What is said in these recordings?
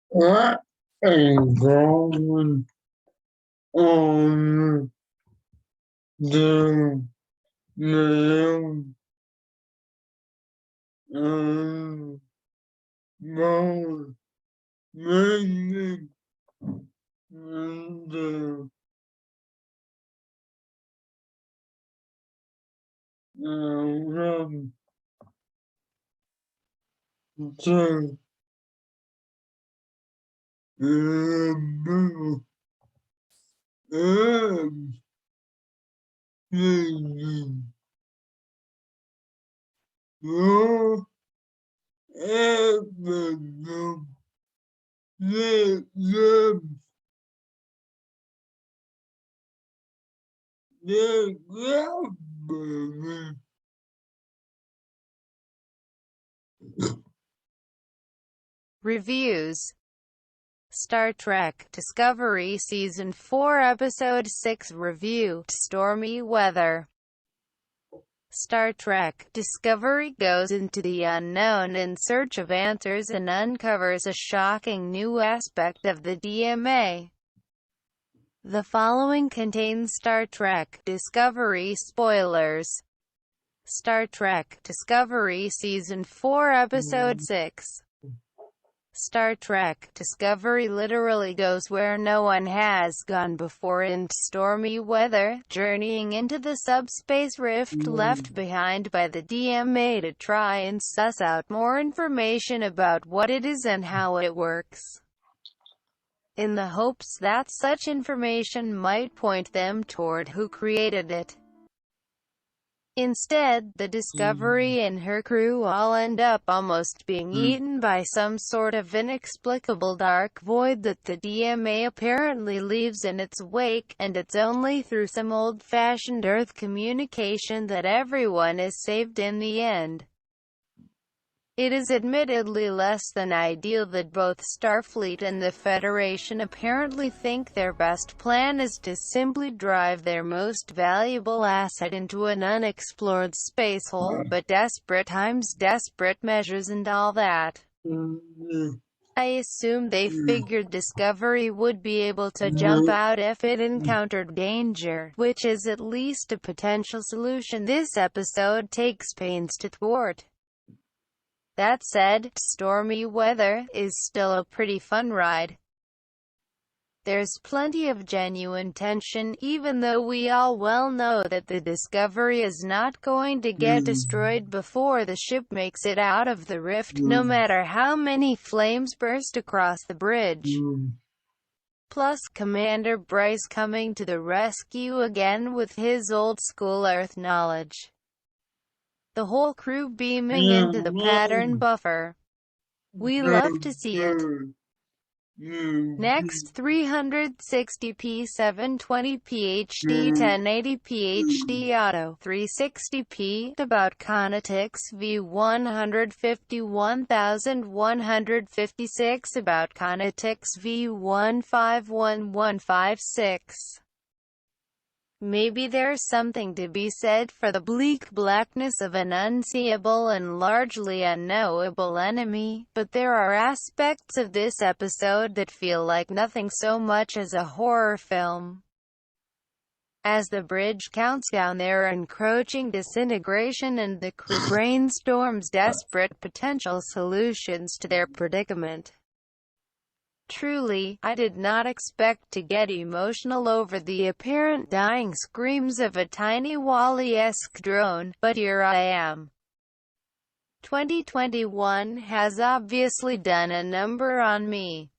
What is going on the main mode meaning in the run to remove everything your evidence the government Reviews: Star Trek Discovery Season 4 Episode 6 Review Stormy Weather. Star Trek Discovery goes into the unknown in search of answers and uncovers a shocking new aspect of the DMA. The following contains Star Trek Discovery spoilers. Star Trek Discovery Season 4 Episode 6. Star Trek Discovery literally goes where no one has gone before in stormy weather, journeying into the subspace rift left behind by the DMA to try and suss out more information about what it is and how it works, in the hopes that such information might point them toward who created it. Instead, the Discovery and her crew all end up almost being eaten by some sort of inexplicable dark void that the DMA apparently leaves in its wake, and it's only through some old-fashioned Earth communication that everyone is saved in the end. It is admittedly less than ideal that both Starfleet and the Federation apparently think their best plan is to simply drive their most valuable asset into an unexplored spacehole, but desperate times, desperate measures and all that. I assume they figured Discovery would be able to jump out if it encountered danger, which is at least a potential solution this episode takes pains to thwart. That said, Stormy Weather is still a pretty fun ride. There's plenty of genuine tension, even though we all well know that the Discovery is not going to get destroyed before the ship makes it out of the rift, no matter how many flames burst across the bridge. Plus, Commander Bryce coming to the rescue again with his old-school Earth knowledge. The whole crew beaming into the pattern buffer. We love to see it. Next, 360p 720p HD 1080p HD Auto 360p about Conatix V151,156 about Conatix V151156. Maybe there's something to be said for the bleak blackness of an unseeable and largely unknowable enemy, but there are aspects of this episode that feel like nothing so much as a horror film. As the bridge counts down their encroaching disintegration and the crew brainstorms desperate potential solutions to their predicament. Truly, I did not expect to get emotional over the apparent dying screams of a tiny Wall-E-esque drone, but here I am. 2021 has obviously done a number on me.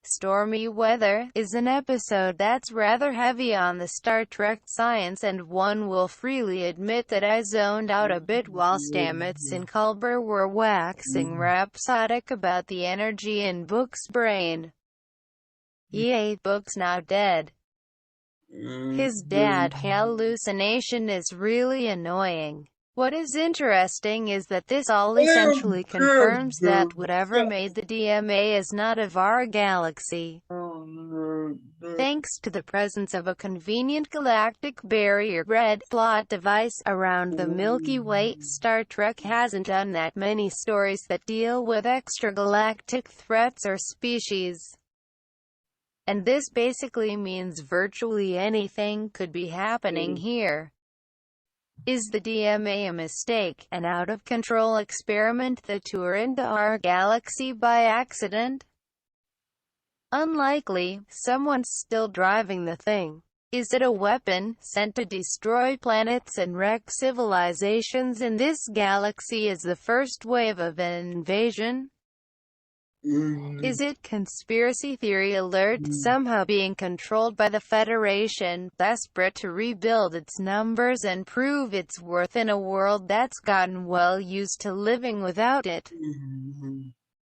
Stormy Weather is an episode that's rather heavy on the Star Trek science, and one will freely admit that I zoned out a bit while Stamets and Culber were waxing rhapsodic about the energy in Book's brain. Yay, Book's now dead. His dad hallucination is really annoying. What is interesting is that this all essentially confirms that whatever made the DMA is not of our galaxy. Thanks to the presence of a convenient galactic barrier red plot device around the Milky Way, Star Trek hasn't done that many stories that deal with extragalactic threats or species. And this basically means virtually anything could be happening here. Is the DMA a mistake, an out-of-control experiment that toured into our galaxy by accident? Unlikely. Someone's still driving the thing. Is it a weapon, sent to destroy planets and wreck civilizations in this galaxy as the first wave of an invasion? Is it conspiracy theory alert, somehow being controlled by the Federation, desperate to rebuild its numbers and prove its worth in a world that's gotten well used to living without it?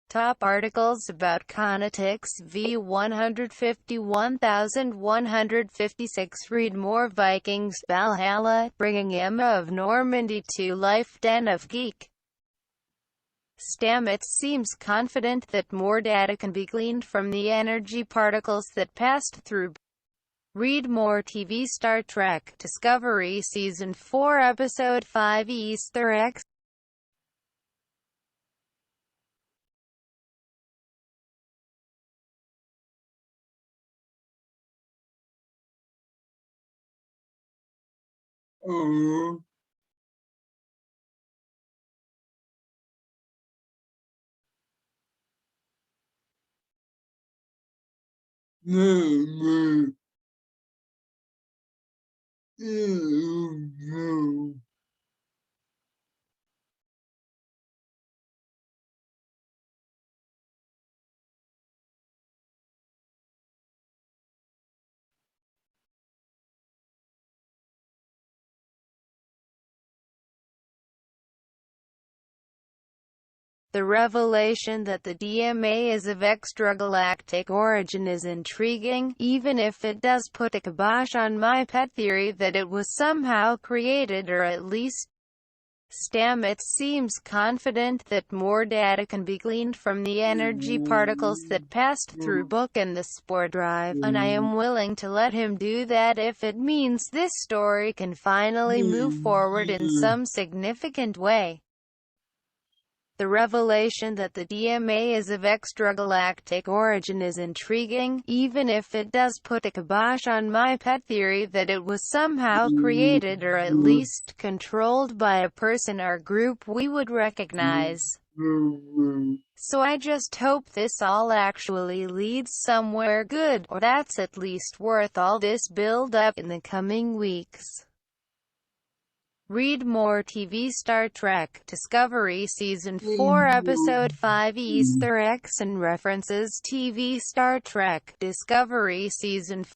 Top articles about Conatix v 151156. Read more. Vikings Valhalla, bringing Emma of Normandy to life. Den of Geek. Stamets seems confident that more data can be gleaned from the energy particles that passed through. Read more. TV Star Trek Discovery Season 4 Episode 5 Easter eggs. The revelation that the DMA is of extragalactic origin is intriguing, even if it does put a kibosh on my pet theory that it was somehow created, or at least Stamets seems confident that more data can be gleaned from the energy particles that passed through Book and the Spore Drive, and I am willing to let him do that if it means this story can finally move forward in some significant way. The revelation that the DMA is of extragalactic origin is intriguing, even if it does put a kibosh on my pet theory that it was somehow created, or at least controlled by a person or group we would recognize. So I just hope this all actually leads somewhere good, or that's at least worth all this build-up in the coming weeks. Read more. TV Star Trek Discovery Season 4 Episode 5 Easter eggs and references. TV Star Trek Discovery Season 4.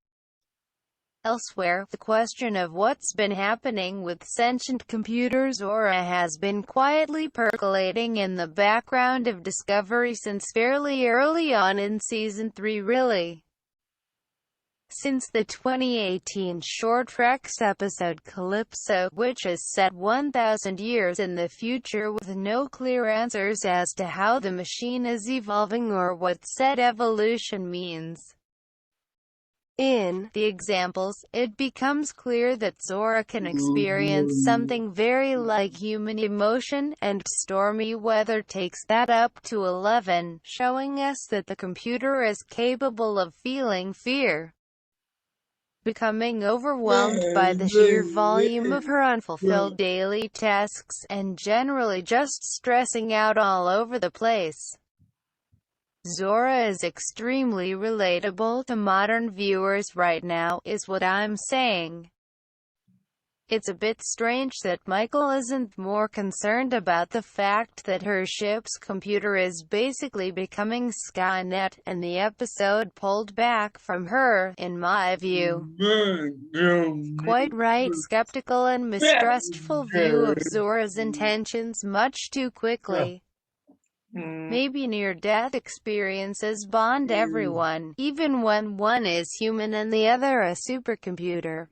Elsewhere, the question of what's been happening with sentient computers has been quietly percolating in the background of Discovery since fairly early on in Season 3 really. Since the 2018 Short Treks episode Calypso, which is set 1,000 years in the future with no clear answers as to how the machine is evolving or what said evolution means. In the examples, it becomes clear that Zora can experience something very like human emotion, and Stormy Weather takes that up to 11, showing us that the computer is capable of feeling fear, becoming overwhelmed by the sheer volume of her unfulfilled daily tasks, and generally just stressing out all over the place. Zora is extremely relatable to modern viewers right now, is what I'm saying. It's a bit strange that Michael isn't more concerned about the fact that her ship's computer is basically becoming Skynet, and the episode pulled back from her, in my view. Quite right, skeptical and mistrustful view of Zora's intentions much too quickly. Maybe near-death experiences bond everyone, even when one is human and the other a supercomputer.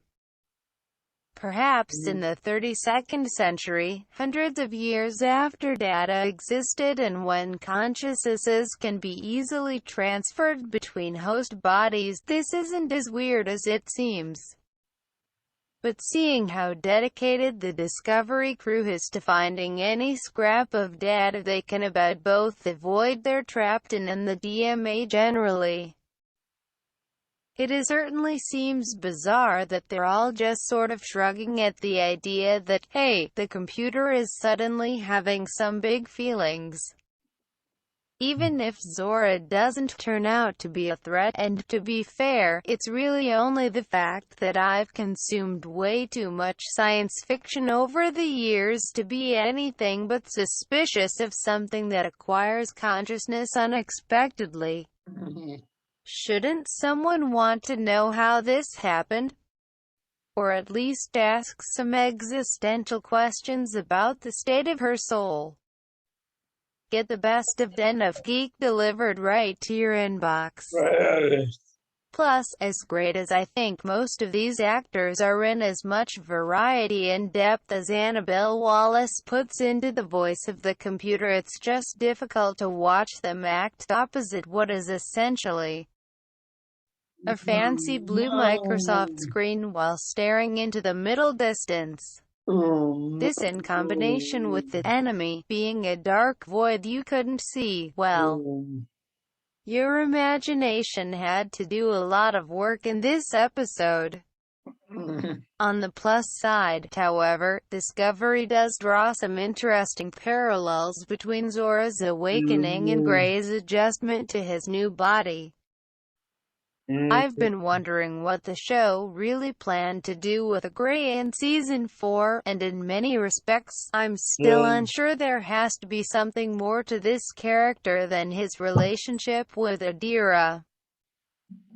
Perhaps in the 32nd century, hundreds of years after data existed and when consciousnesses can be easily transferred between host bodies, this isn't as weird as it seems. But seeing how dedicated the Discovery crew is to finding any scrap of data they can about both the void they're trapped in and the DMA generally, it certainly seems bizarre that they're all just sort of shrugging at the idea that, hey, the computer is suddenly having some big feelings. Even if Zora doesn't turn out to be a threat, and to be fair, it's really only the fact that I've consumed way too much science fiction over the years to be anything but suspicious of something that acquires consciousness unexpectedly. Shouldn't someone want to know how this happened? Or at least ask some existential questions about the state of her soul? Get the best of Den of Geek delivered right to your inbox. Plus, as great as I think most of these actors are in as much variety and depth as Annabelle Wallis puts into the voice of the computer, it's just difficult to watch them act opposite what is essentially a fancy blue Microsoft screen while staring into the middle distance. This, in combination with the enemy being a dark void you couldn't see, well, your imagination had to do a lot of work in this episode. On the plus side, however, Discovery does draw some interesting parallels between Zora's awakening and Gray's adjustment to his new body. I've been wondering what the show really planned to do with Gray in Season 4, and in many respects, I'm still unsure. There has to be something more to this character than his relationship with Adira.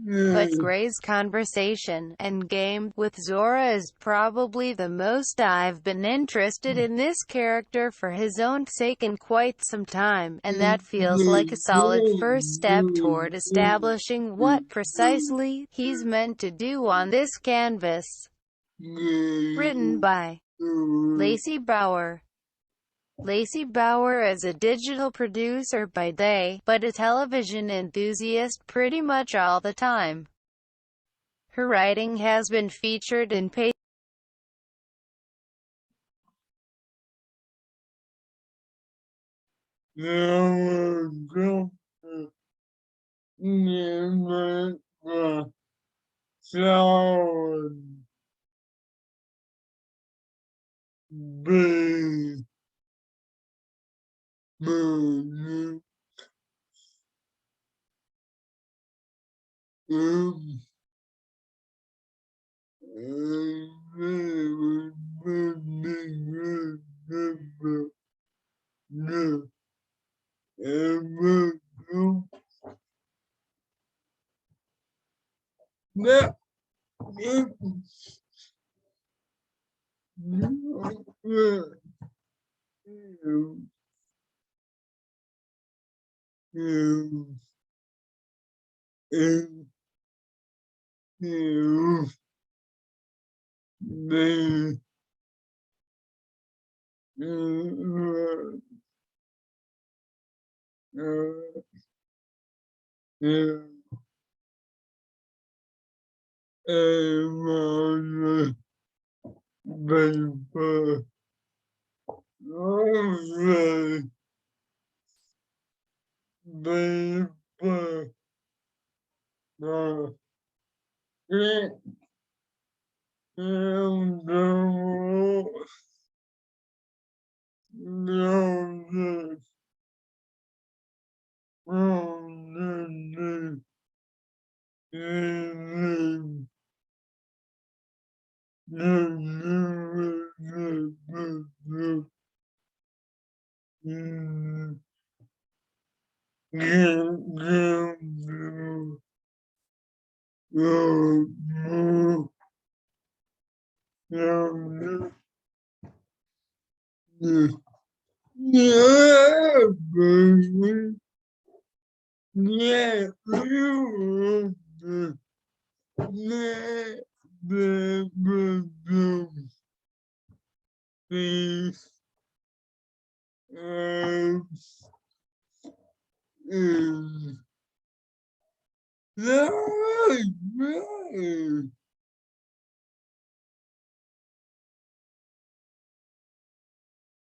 But Gray's conversation and game with Zora is probably the most I've been interested in this character for his own sake in quite some time, and that feels like a solid first step toward establishing what precisely he's meant to do on this canvas. Written by Lacey Bauer. Lacey Bauer is a digital producer by day, but a television enthusiast pretty much all the time. Her writing has been featured in